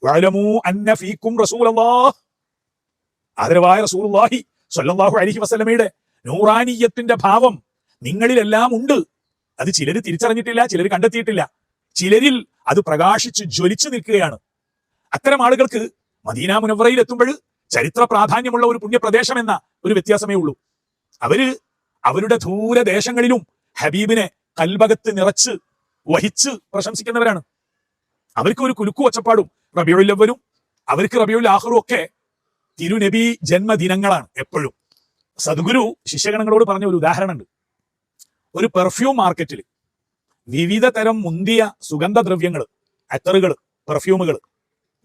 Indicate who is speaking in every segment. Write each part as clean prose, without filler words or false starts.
Speaker 1: വഅലമൂ അന്ന ഫീക്കും റസൂലല്ലാഹ്, ആദരവായ റസൂലുള്ളാഹി സ്വല്ലല്ലാഹു അലൈഹി വസല്ലമയുടെ നൂറാനിയത്തിന്റെ ഭാവം നിങ്ങളിലെല്ലാം ഉണ്ട്. അത് ചിലർ തിരിച്ചറിഞ്ഞിട്ടില്ല, ചിലർ കണ്ടെത്തിയിട്ടില്ല, ചിലരിൽ അത് പ്രകാശിച്ച് ജ്വലിച്ചു നിൽക്കുകയാണ്. അത്തരം ആളുകൾക്ക് മദീന മുനവ്വറയിൽ എത്തുമ്പോൾ ചരിത്ര പ്രാധാന്യമുള്ള ഒരു പുണ്യപ്രദേശം എന്ന ഒരു വ്യത്യാസമേ ഉള്ളൂ. അവര് അവരുടെ ദൂരദേശങ്ങളിലും ഹബീബിനെ കൽബകത്ത് നിറച്ച് വഹിച്ച് പ്രശംസിക്കുന്നവരാണ്. അവർക്ക് ഒരു കുലുക്കു ഒച്ചപ്പാടും റബീഉൽ അവ്വലും അവർക്ക് റബീഉൽ ആഖിറും ഒക്കെ തിരുനബി ജന്മദിനങ്ങളാണ് എപ്പോഴും. സദ്ഗുരു ശിഷ്യഗണങ്ങളോട് പറഞ്ഞ ഒരു ഉദാഹരണമുണ്ട്. ഒരു പെർഫ്യൂം മാർക്കറ്റിൽ വിവിധ തരം മുന്തിയ സുഗന്ധദ്രവ്യങ്ങൾ, അത്തറുകൾ, പെർഫ്യൂമുകൾ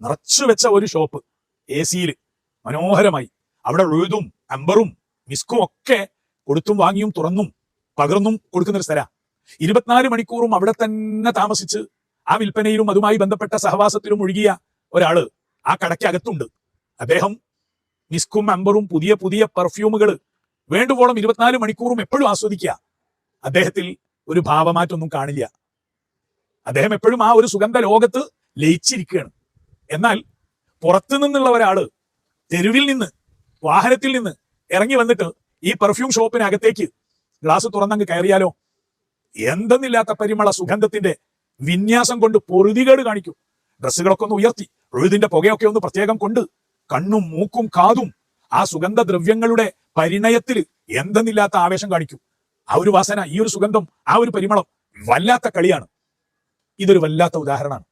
Speaker 1: നിറച്ചു വെച്ച ഒരു ഷോപ്പ്, AC-യിൽ മനോഹരമായി. അവിടെ ഉഴുതും അമ്പറും മിസ്കും ഒക്കെ കൊടുത്തും വാങ്ങിയും തുറന്നും പകർന്നും കൊടുക്കുന്ന ഒരു സ്ഥലമാണ്. 24 മണിക്കൂറും അവിടെ തന്നെ താമസിച്ച് ആ വിൽപ്പനയിലും അതുമായി ബന്ധപ്പെട്ട സഹവാസത്തിലും ഒഴുകിയ ഒരാള് ആ കടയ്ക്കകത്തുണ്ട്. അദ്ദേഹം മിസ്കും അമ്പറും പുതിയ പുതിയ പെർഫ്യൂമുകൾ വേണ്ടുവോളം 24 മണിക്കൂറും എപ്പോഴും ആസ്വദിക്കുക. അദ്ദേഹത്തിൽ ഒരു ഭാവമാറ്റൊന്നും കാണില്ല. അദ്ദേഹം എപ്പോഴും ആ ഒരു സുഗന്ധ ലോകത്ത് ലയിച്ചിരിക്കുകയാണ്. എന്നാൽ പുറത്തു നിന്നുള്ള ഒരാള് തെരുവിൽ നിന്ന്, വാഹനത്തിൽ നിന്ന് ഇറങ്ങി വന്നിട്ട് ഈ പെർഫ്യൂം ഷോപ്പിനകത്തേക്ക് ഗ്ലാസ് തുറന്നങ്ങ് കയറിയാലോ, എന്തെന്നില്ലാത്ത പരിമള സുഗന്ധത്തിന്റെ വിന്യാസം കൊണ്ട് പൊറുതികേട് കാണിക്കും. ഡ്രസ്സുകളൊക്കെ ഒന്ന് ഉയർത്തി, ഒഴുതിന്റെ പുകയൊക്കെ ഒന്ന് പ്രത്യേകം കൊണ്ട് കണ്ണും മൂക്കും കാതും ആ സുഗന്ധദ്രവ്യങ്ങളുടെ പരിണയത്തിൽ എന്തെന്നില്ലാത്ത ആവേശം കാണിക്കും. ആ ഒരു വാസന, ഈ ഒരു സുഗന്ധം, ആ ഒരു പരിമളം വല്ലാത്ത കളിയാണ്. ഇതൊരു വല്ലാത്ത ഉദാഹരണമാണ്.